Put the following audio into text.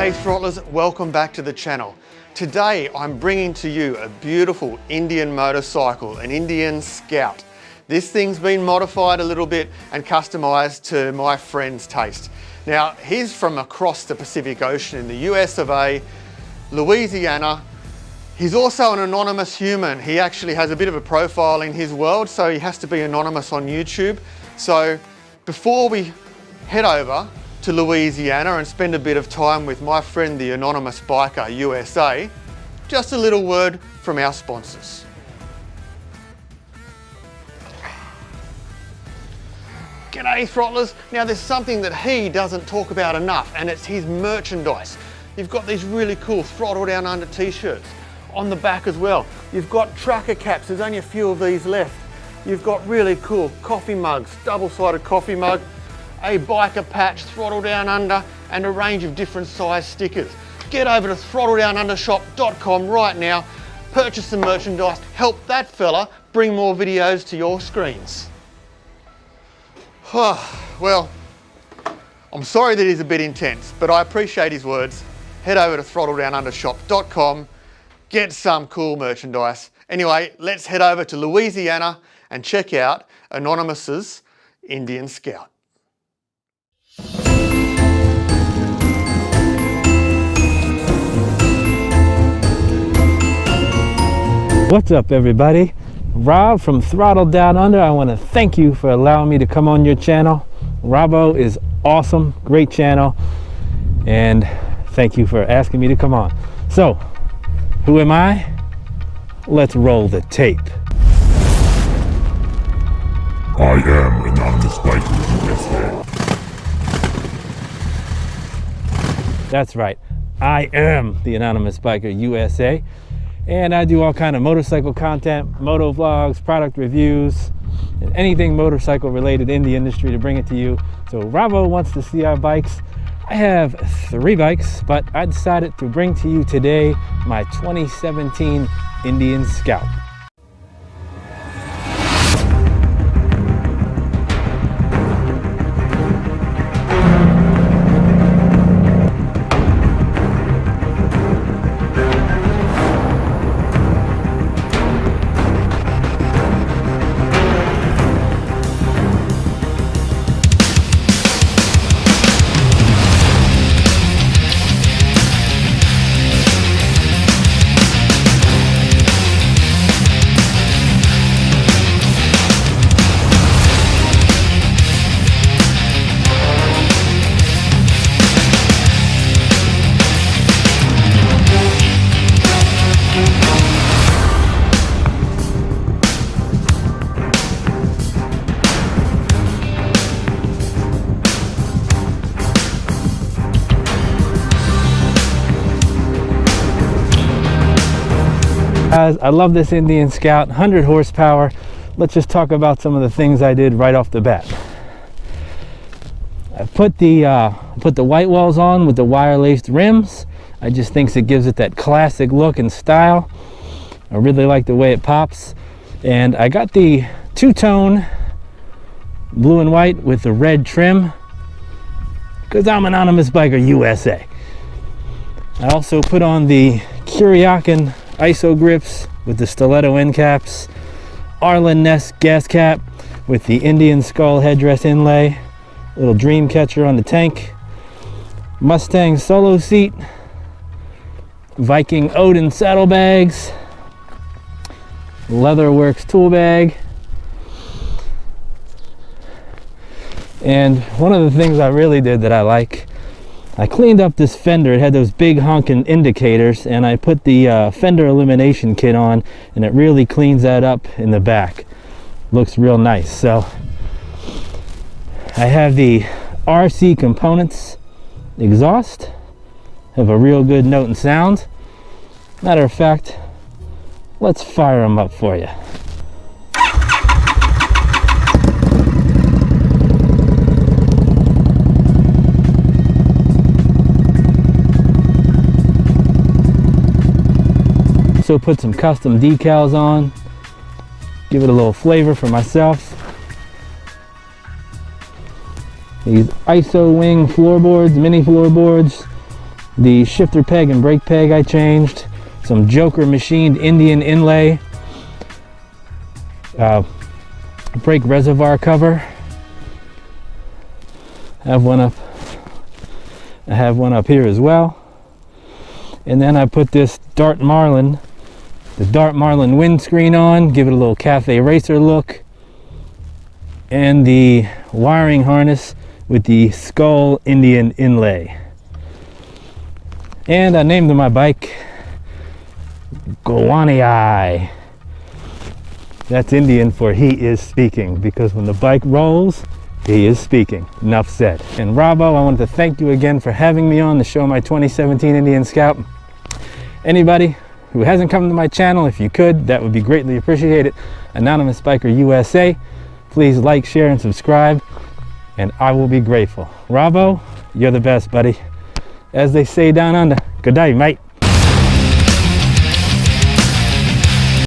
G'day throttlers, welcome back to the channel. Today I'm bringing to you a beautiful Indian motorcycle, an Indian Scout. This thing's been modified a little bit and customized to my friend's taste. Now he's from across the Pacific Ocean in the US of A, Louisiana. He's also an anonymous human. He actually has a bit of a profile in his world, so he has to be anonymous on YouTube. So before we head over to Louisiana and spend a bit of time with my friend the Anonymous Biker USA, just a little word from our sponsors. G'day throttlers. Now there's something that he doesn't talk about enough, and it's his merchandise. You've got these really cool Throttle Downunder t-shirts on the back as well. You've got tracker caps, there's only a few of these left. You've got really cool coffee mugs, double-sided coffee mug, a biker patch, Throttle Down Under, and a range of different size stickers. Get over to throttledownundershop.com right now, purchase some merchandise, help that fella bring more videos to your screens. Well, I'm sorry that he's a bit intense, but I appreciate his words. Head over to throttledownundershop.com, get some cool merchandise. Anyway, let's head over to Louisiana and check out Anonymous's Indian Scout. What's up everybody? Rob from Throttle Down Under. I want to thank you for allowing me to come on your channel. Robbo is awesome, great channel, and thank you for asking me to come on. So, who am I? Let's roll the tape. I am Anonymous Biker USA. That's right, I am the Anonymous Biker USA, and I do all kind of motorcycle content, moto vlogs, product reviews, and anything motorcycle related in the industry to bring it to you. So Robbo wants to see our bikes. I have 3 bikes, but I decided to bring to you today my 2017 Indian Scout. Guys, I love this Indian Scout, 100 horsepower. Let's just talk about some of the things I did right off the bat. I put the white walls on with the wire laced rims. I just think it gives it that classic look and style. I really like the way it pops. And I got the two-tone blue and white with the red trim because I'm Anonymous Biker USA. I also put on the Kuryakyn Grips with the stiletto end caps, Arlen Ness gas cap with the Indian skull headdress inlay, little dream catcher on the tank, Mustang solo seat, Viking Oden saddlebags, Leatherworks Tool Bag. And one of the things I really did that I like, I cleaned up this fender. It had those big honking indicators, and I put the Fender Elimination Kit on, and it really cleans that up in the back. Looks real nice. So I have the RC components exhaust, have a real good note and sound. Matter of fact, let's fire them up for you. So put some custom decals on, give it a little flavor for myself. These ISO wing floorboards, mini floorboards, The shifter peg and brake peg I changed. Some Joker machined Indian inlay. Brake reservoir cover. I have one up here as well. And then I put this the Marlin windscreen on, give it a little cafe racer look. And the wiring harness with the skull Indian inlay. And I named my bike Gowani. That's Indian for he is speaking, because when the bike rolls, he is speaking. Enough said. And Robbo, I want to thank you again for having me on to show my 2017 Indian Scout. Anybody who hasn't come to my channel, if you could, that would be greatly appreciated. Anonymous Biker USA, please like, share, and subscribe, and I will be grateful. Robbo, you're the best, buddy. As they say down under, good day, mate.